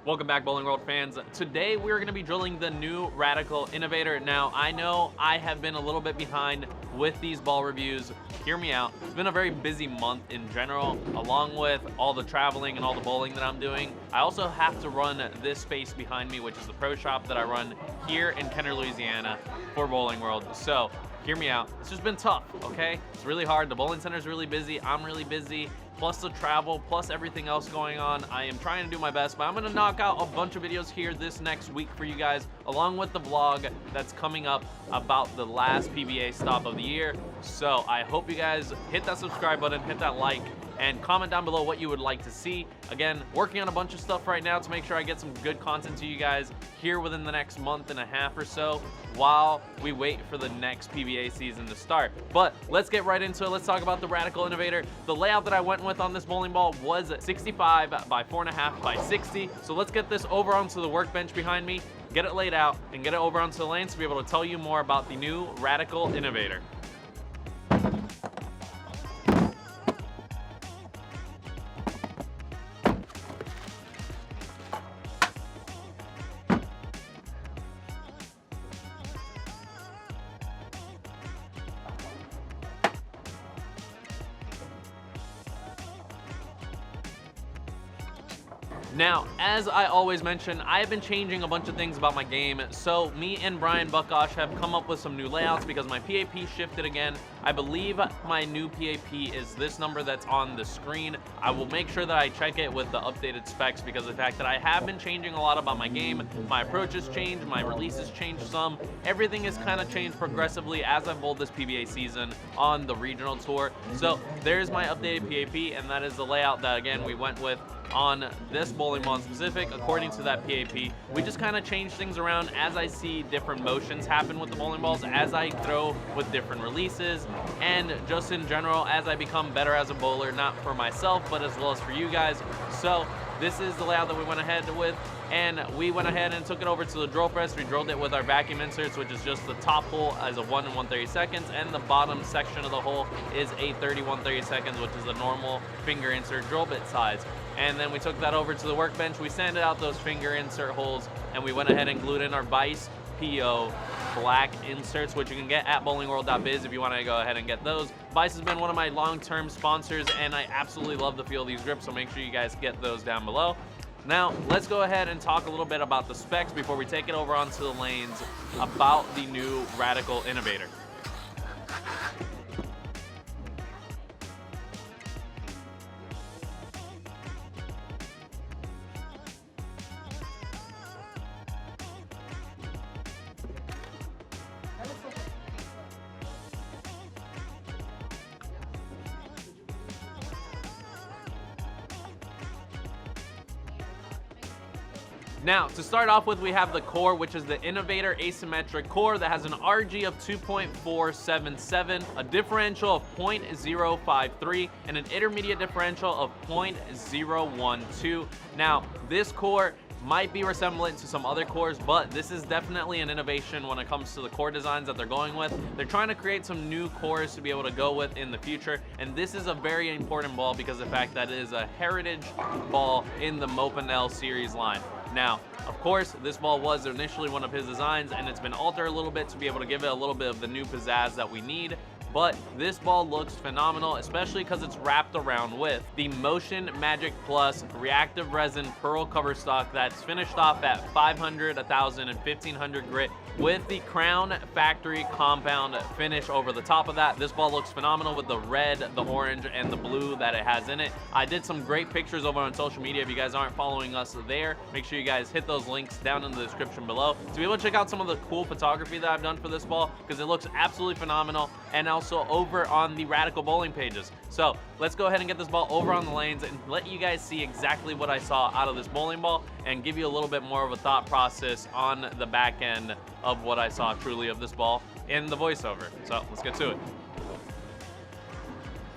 Welcome back, Bowling World fans. Today we're going to be drilling the new Radical Innovator. Now, I know I have been a little bit behind with these ball reviews. Hear me out. It's been a very busy month in general, along with all the traveling and all the bowling that I'm doing. I also have to run this space behind me, which is the pro shop that I run here in Kenner, Louisiana for Bowling World. So, hear me out. It's just been tough, okay? It's really hard. The bowling center is really busy. I'm really busy. Plus the travel, plus everything else going on. I am trying to do my best, but I'm gonna knock out a bunch of videos here this next week for you guys, along with the vlog that's coming up about the last PBA stop of the year. So I hope you guys hit that subscribe button, hit that like, and comment down below what you would like to see. Again, working on a bunch of stuff right now to make sure I get some good content to you guys here within the next month and a half or so while we wait for the next PBA season to start. But let's get right into it. Let's talk about the Radical Innovator. The layout that I went with on this bowling ball was 65 by 4.5 by 60. So let's get this over onto the workbench behind me, get it laid out, and get it over onto the lanes to be able to tell you more about the new Radical Innovator. Now, as I always mention, I have been changing a bunch of things about my game, so me and Brian Buckosh have come up with some new layouts because my PAP shifted again. I believe my new PAP is this number that's on the screen. I will make sure that I check it with the updated specs because of the fact that I have been changing a lot about my game. My approach has changed, my releases changed some. Everything has kind of changed progressively as I've bowled this PBA season on the regional tour. So there's my updated PAP, and that is the layout that, again, we went with on this bowling ball in specific. According to that PAP, we just kind of change things around as I see different motions happen with the bowling balls, as I throw with different releases, and just in general as I become better as a bowler, not for myself but as well as for you guys. So this is the layout that we went ahead with, and we went ahead and took it over to the drill press. We drilled it with our vacuum inserts, which is just the top hole as a 1 and 1/32, and the bottom section of the hole is a 31/32, which is a normal finger insert drill bit size. And then we took that over to the workbench. We sanded out those finger insert holes, and we went ahead and glued in our Vice PO black inserts, which you can get at bowlingworld.biz if you want to go ahead and get those. Vice has been one of my long-term sponsors, and I absolutely love the feel of these grips, so make sure you guys get those down below. Now, let's go ahead and talk a little bit about the specs before we take it over onto the lanes about the new Radical Innovator. Now, to start off with, we have the core, which is the Innovator asymmetric core that has an RG of 2.477, a differential of 0.053, and an intermediate differential of 0.012. Now, this core might be resemblant to some other cores, but this is definitely an innovation when it comes to the core designs that they're going with. They're trying to create some new cores to be able to go with in the future, and this is a very important ball because of the fact that it is a heritage ball in the Mo Pinel series line. Now, of course, this ball was initially one of his designs, and it's been altered a little bit to be able to give it a little bit of the new pizzazz that we need. But this ball looks phenomenal, especially because it's wrapped around with the Motion Magic Plus reactive resin pearl cover stock that's finished off at 500, 1000, and 1500 grit with the Crown Factory compound finish over the top of that. This ball looks phenomenal with the red, the orange, and the blue that it has in it. I did some great pictures over on social media. If you guys aren't following us there, make sure you guys hit those links down in the description below to be able to check out some of the cool photography that I've done for this ball, because it looks absolutely phenomenal, and also over on the Radical Bowling pages. So let's go ahead and get this ball over on the lanes and let you guys see exactly what I saw out of this bowling ball and give you a little bit more of a thought process on the back end of what I saw truly of this ball in the voiceover. So let's get to it.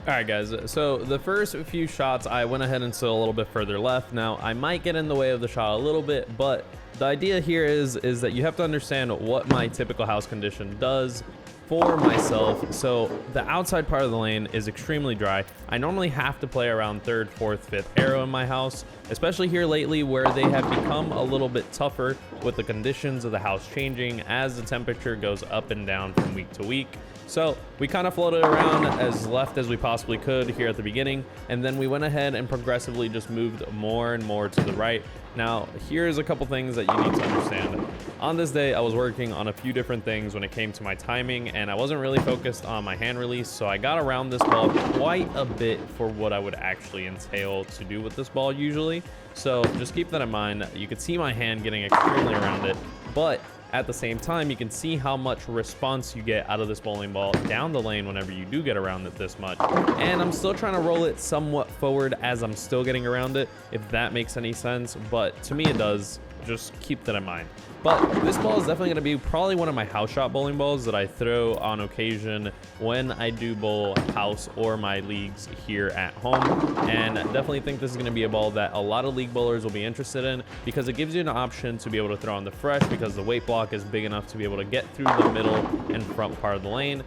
All right, guys, so the first few shots I went ahead and stood a little bit further left. Now, I might get in the way of the shot a little bit, but the idea here is that you have to understand what my typical house condition does for myself. So the outside part of the lane is extremely dry. I normally have to play around 3rd, 4th, 5th arrow in my house, especially here lately where they have become a little bit tougher with the conditions of the house changing as the temperature goes up and down from week to week. So we kind of floated around as left as we possibly could here at the beginning, and then we went ahead and progressively just moved more and more to the right. Now, here's a couple things that you need to understand. On this day, I was working on a few different things when it came to my timing, and I wasn't really focused on my hand release, so I got around this ball quite a bit for what I would actually entail to do with this ball usually. So just keep that in mind. You can see my hand getting extremely around it, but at the same time, you can see how much response you get out of this bowling ball down the lane whenever you do get around it this much. And I'm still trying to roll it somewhat forward as I'm still getting around it, if that makes any sense. But to me, it does. Just keep that in mind. But this ball is definitely going to be probably one of my house shot bowling balls that I throw on occasion when I do bowl house or my leagues here at home. And definitely think this is going to be a ball that a lot of league bowlers will be interested in, because it gives you an option to be able to throw on the fresh, because the weight block is big enough to be able to get through the middle and front part of the lane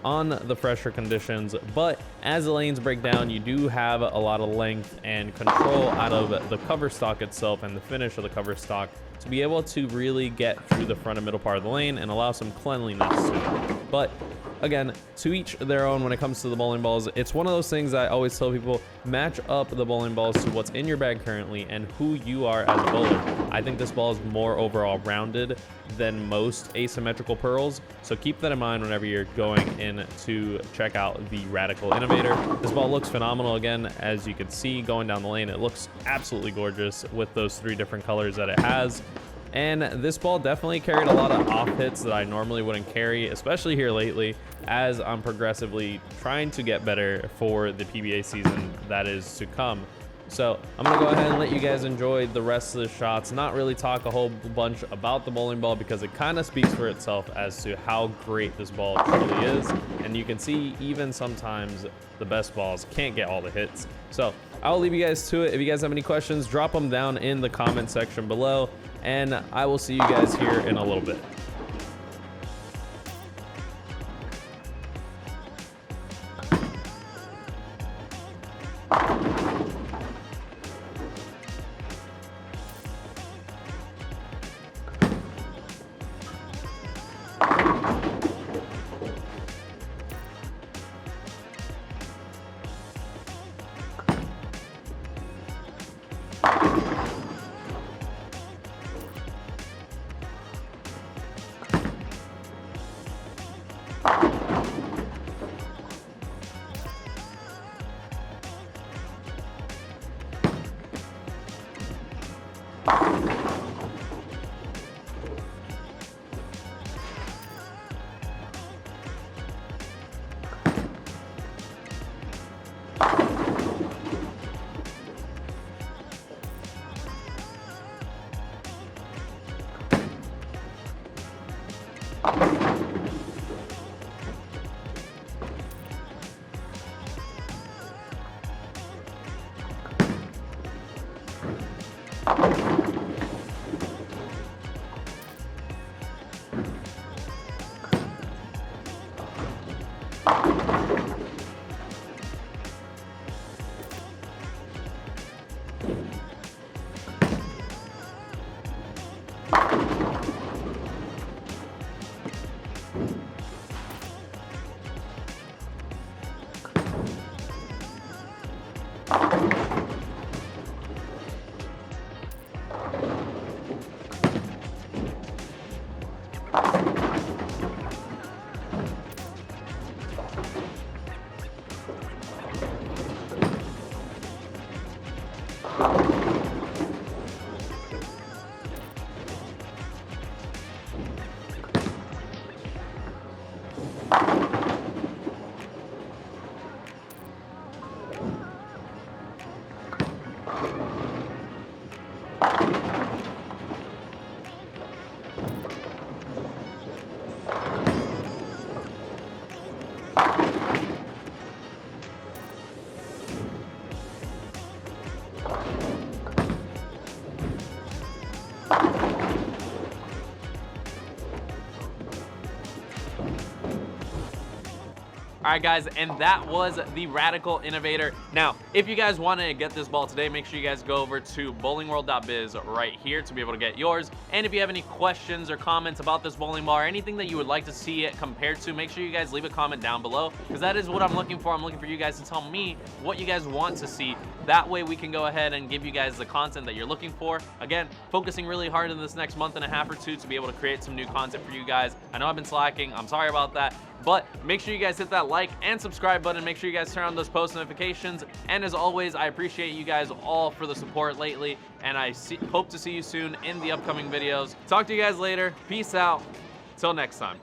on the fresher conditions. But as the lanes break down, you do have a lot of length and control out of the cover stock itself and the finish of the cover stock to be able to really get through the front and middle part of the lane and allow some cleanliness to it. But again, to each their own when it comes to the bowling balls. It's one of those things I always tell people: match up the bowling balls to what's in your bag currently and who you are as a bowler. I think this ball is more overall rounded than most asymmetrical pearls, so keep that in mind whenever you're going in to check out the Radical Innovator. This ball looks phenomenal. Again, as you can see going down the lane, it looks absolutely gorgeous with those 3 different colors that it has. And this ball definitely carried a lot of off hits that I normally wouldn't carry, especially here lately, as I'm progressively trying to get better for the PBA season that is to come. So I'm gonna go ahead and let you guys enjoy the rest of the shots, not really talk a whole bunch about the bowling ball, because it kind of speaks for itself as to how great this ball truly is. And you can see even sometimes the best balls can't get all the hits. So I'll leave you guys to it. If you guys have any questions, drop them down in the comment section below, and I will see you guys here in a little bit. All right, guys, and that was the Radical Innovator. Now, if you guys want to get this ball today, make sure you guys go over to bowlingworld.biz right here to be able to get yours. And if you have any questions or comments about this bowling ball or anything that you would like to see it compared to, make sure you guys leave a comment down below, because that is what I'm looking for. I'm looking for you guys to tell me what you guys want to see. That way we can go ahead and give you guys the content that you're looking for. Again, focusing really hard in this next month and a half or two to be able to create some new content for you guys. I know I've been slacking. I'm sorry about that. But make sure you guys hit that like and subscribe button. Make sure you guys turn on those post notifications. And as always, I appreciate you guys all for the support lately. And I hope to see you soon in the upcoming videos. Talk to you guys later. Peace out. Till next time.